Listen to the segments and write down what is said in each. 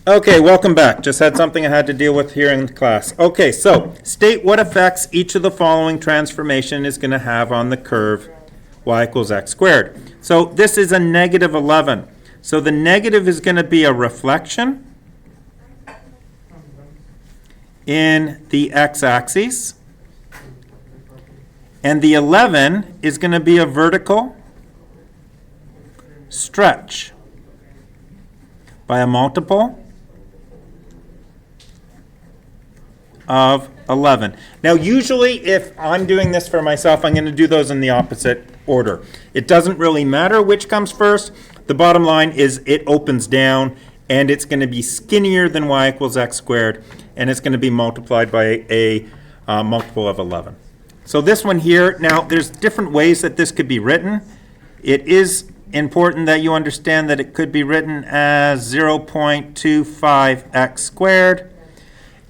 Okay, welcome back. Just had something I had to deal with here in class. Okay, so state what effects each of the following transformation is going to have on the curve y equals x squared. So this is a negative 11. So the negative is going to be a reflection in the x-axis. And the 11 is going to be a vertical stretch by a multiple of 11. Now usually if I'm doing this for myself, I'm going to do those in the opposite order. It doesn't really matter which comes first. The bottom line is it opens down and it's going to be skinnier than y equals x squared, and it's going to be multiplied by a multiple of 11. So this one here, now there's different ways that this could be written. It is important that you understand that it could be written as 0.25x squared.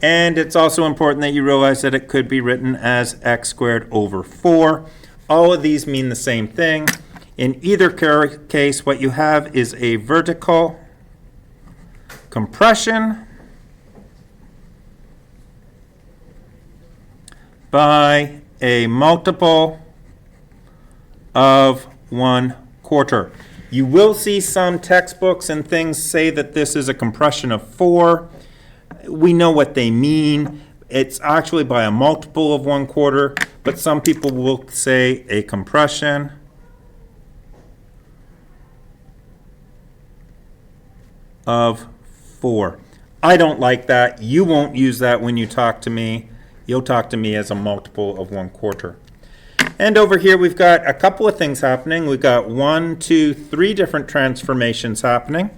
And it's also important that you realize that it could be written as x squared over 4. All of these mean the same thing. In either case, what you have is a vertical compression by a multiple of 1/4. You will see some textbooks and things say that this is a compression of 4. We know what they mean. It's actually by a multiple of 1/4, but some people will say a compression of 4. I don't like that. You won't use that when you talk to me. You'll talk to me as a multiple of 1/4. And over here we've got a couple of things happening. We've got 1, 2, 3 different transformations happening.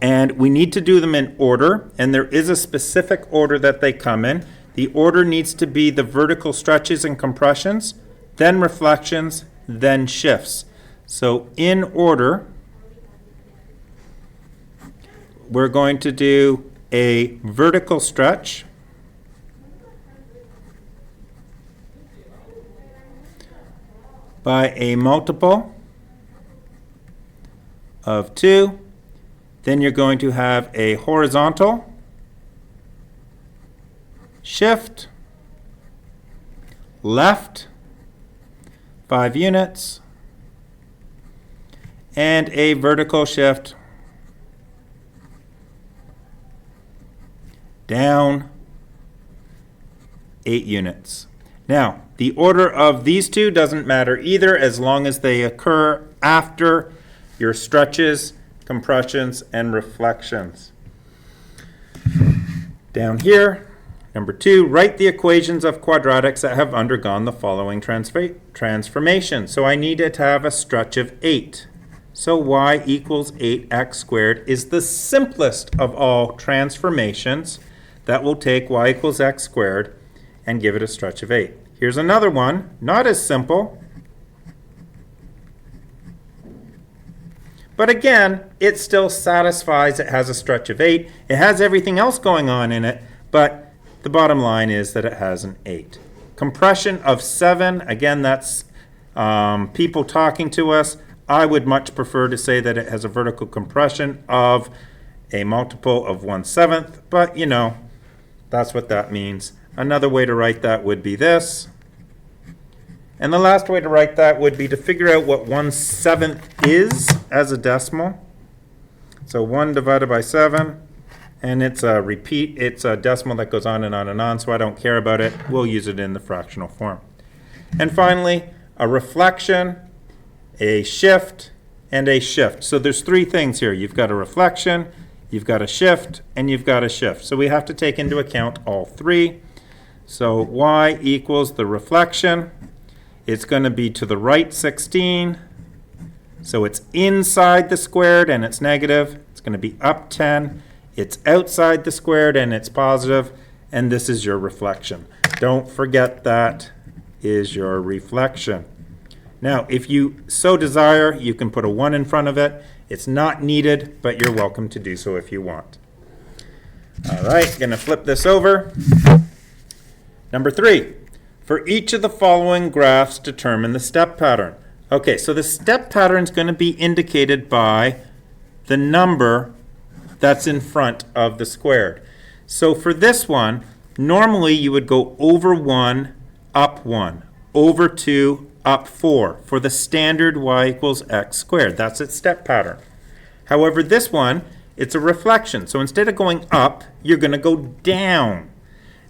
And we need to do them in order, and there is a specific order that they come in. The order needs to be the vertical stretches and compressions, then reflections, then shifts. So in order, we're going to do a vertical stretch by a multiple of 2. Then you're going to have a horizontal shift left 5 units and a vertical shift down 8 units. Now, the order of these two doesn't matter either as long as they occur after your stretches, compressions, and reflections. Down here, number 2, write the equations of quadratics that have undergone the following transformation. So I needed to have a stretch of 8. So y equals 8x squared is the simplest of all transformations that will take y equals x squared and give it a stretch of 8. Here's another one, not as simple. But again, it still satisfies. It has a stretch of 8. It has everything else going on in it, but the bottom line is that it has an 8. Compression of 7, again, that's people talking to us. I would much prefer to say that it has a vertical compression of a multiple of 1/7, but you know, that's what that means. Another way to write that would be this. And the last way to write that would be to figure out what 1/7 is as a decimal. So 1 divided by 7, and it's a repeat, it's a decimal that goes on and on and on, so I don't care about it. We'll use it in the fractional form. And finally, a reflection, a shift, and a shift. So there's 3 things here. You've got a reflection, you've got a shift, and you've got a shift. So we have to take into account all 3. So y equals the reflection. It's going to be to the right 16, so it's inside the squared and it's negative. It's going to be up 10. It's outside the squared and it's positive, and this is your reflection. Don't forget that is your reflection. Now, if you so desire, you can put a 1 in front of it. It's not needed, but you're welcome to do so if you want. All right, going to flip this over. Number 3. For each of the following graphs, determine the step pattern. Okay, so the step pattern is going to be indicated by the number that's in front of the squared. So for this one, normally you would go over 1, up 1, over 2, up 4 for the standard y equals x squared. That's its step pattern. However, this one, it's a reflection. So instead of going up, you're going to go down.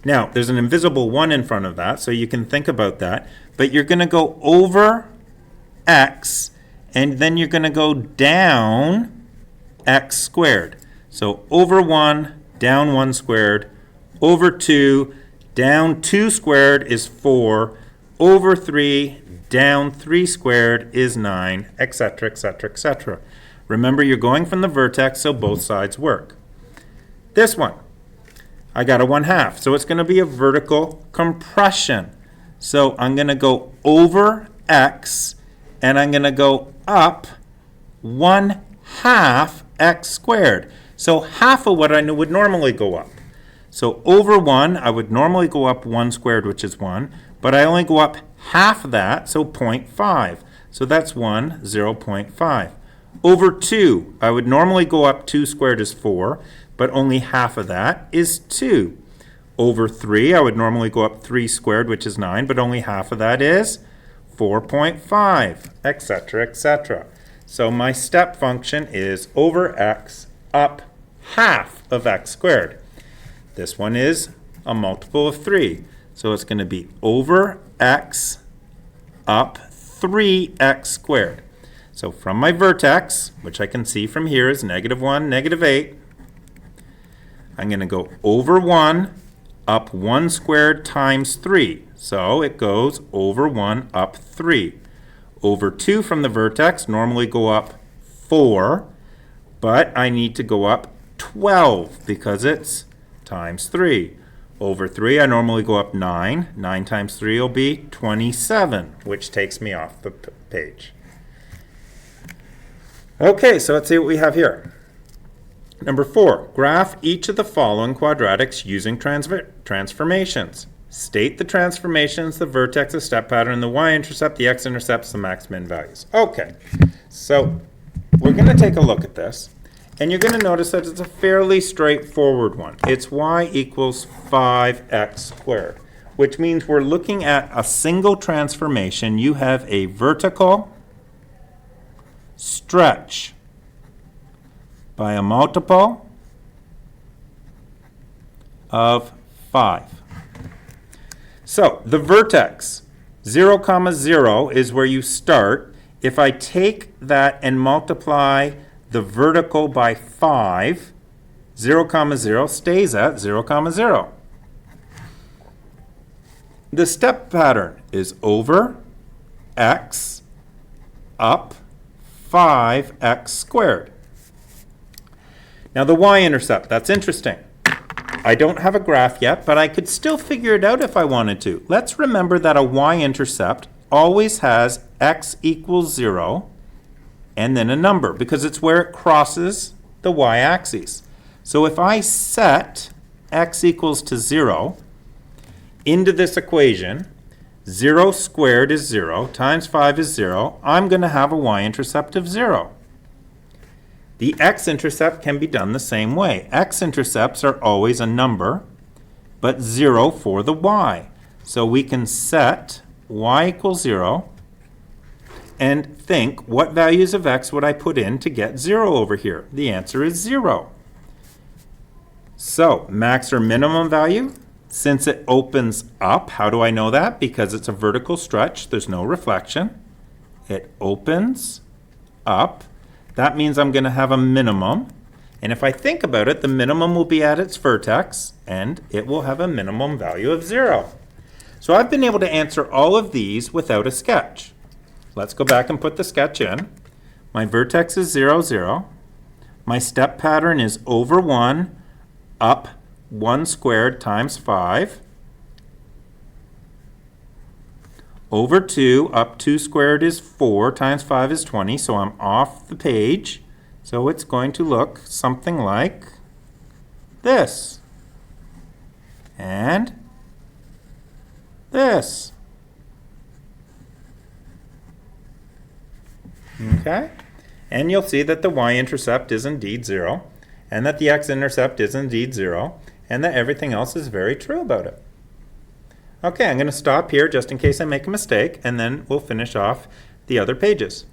Now, there's an invisible 1 in front of that, so you can think about that. But you're going to go over x, and then you're going to go down x squared. So over 1, down 1 squared, over 2, down 2 squared is 4, over 3, down 3 squared is 9, etc., etc., etc. Remember, you're going from the vertex, so both sides work. This one, I got a 1/2, so it's going to be a vertical compression. So I'm going to go over x, and I'm going to go up 1/2 x squared. So half of what I would normally go up. So over 1, I would normally go up 1 squared, which is 1, but I only go up half of that, so 0.5. So that's 1, 0.5. Over 2, I would normally go up 2 squared is 4, but only half of that is 2. Over 3, I would normally go up 3 squared, which is 9, but only half of that is 4.5, etc., etc. So my step function is over x up half of x squared. This one is a multiple of 3. So it's going to be over x up 3x squared. So from my vertex, which I can see from here is -1, -8, I'm going to go over 1, up 1 squared times 3. So it goes over 1 up 3. Over 2 from the vertex, normally go up 4, but I need to go up 12 because it's times 3. Over 3, I normally go up 9. 9 times 3 will be 27, which takes me off the page. Okay, so let's see what we have here. Number 4, graph each of the following quadratics using transformations. State the transformations, the vertex, the step pattern, the y-intercept, the x-intercepts, the max-min values. Okay, so we're going to take a look at this, and you're going to notice that it's a fairly straightforward one. It's y equals 5x squared, which means we're looking at a single transformation. You have a vertical stretch by a multiple of 5. So the vertex, 0, 0 is where you start. If I take that and multiply the vertical by 5, 0, 0 stays at 0, 0. The step pattern is over x up 5x squared. Now the y-intercept, that's interesting. I don't have a graph yet, but I could still figure it out if I wanted to. Let's remember that a y-intercept always has x equals 0 and then a number, because it's where it crosses the y-axis. So if I set x equals to 0 into this equation, 0 squared is 0, times 5 is 0, I'm going to have a y-intercept of 0. The x-intercept can be done the same way. X-intercepts are always a number, but 0 for the y. So we can set y equals 0 and think, what values of x would I put in to get 0 over here? The answer is 0. So max or minimum value, since it opens up, how do I know that? Because it's a vertical stretch, there's no reflection. It opens up. That means I'm going to have a minimum. And if I think about it, the minimum will be at its vertex, and it will have a minimum value of 0. So I've been able to answer all of these without a sketch. Let's go back and put the sketch in. My vertex is 0, 0. My step pattern is over 1, up 1 squared times 5. Over 2, up 2 squared is 4, times 5 is 20, so I'm off the page. So it's going to look something like this. And this. Okay? And you'll see that the y-intercept is indeed 0. and that the x-intercept is indeed 0, and that everything else is very true about it. Okay, I'm going to stop here just in case I make a mistake, and then we'll finish off the other pages.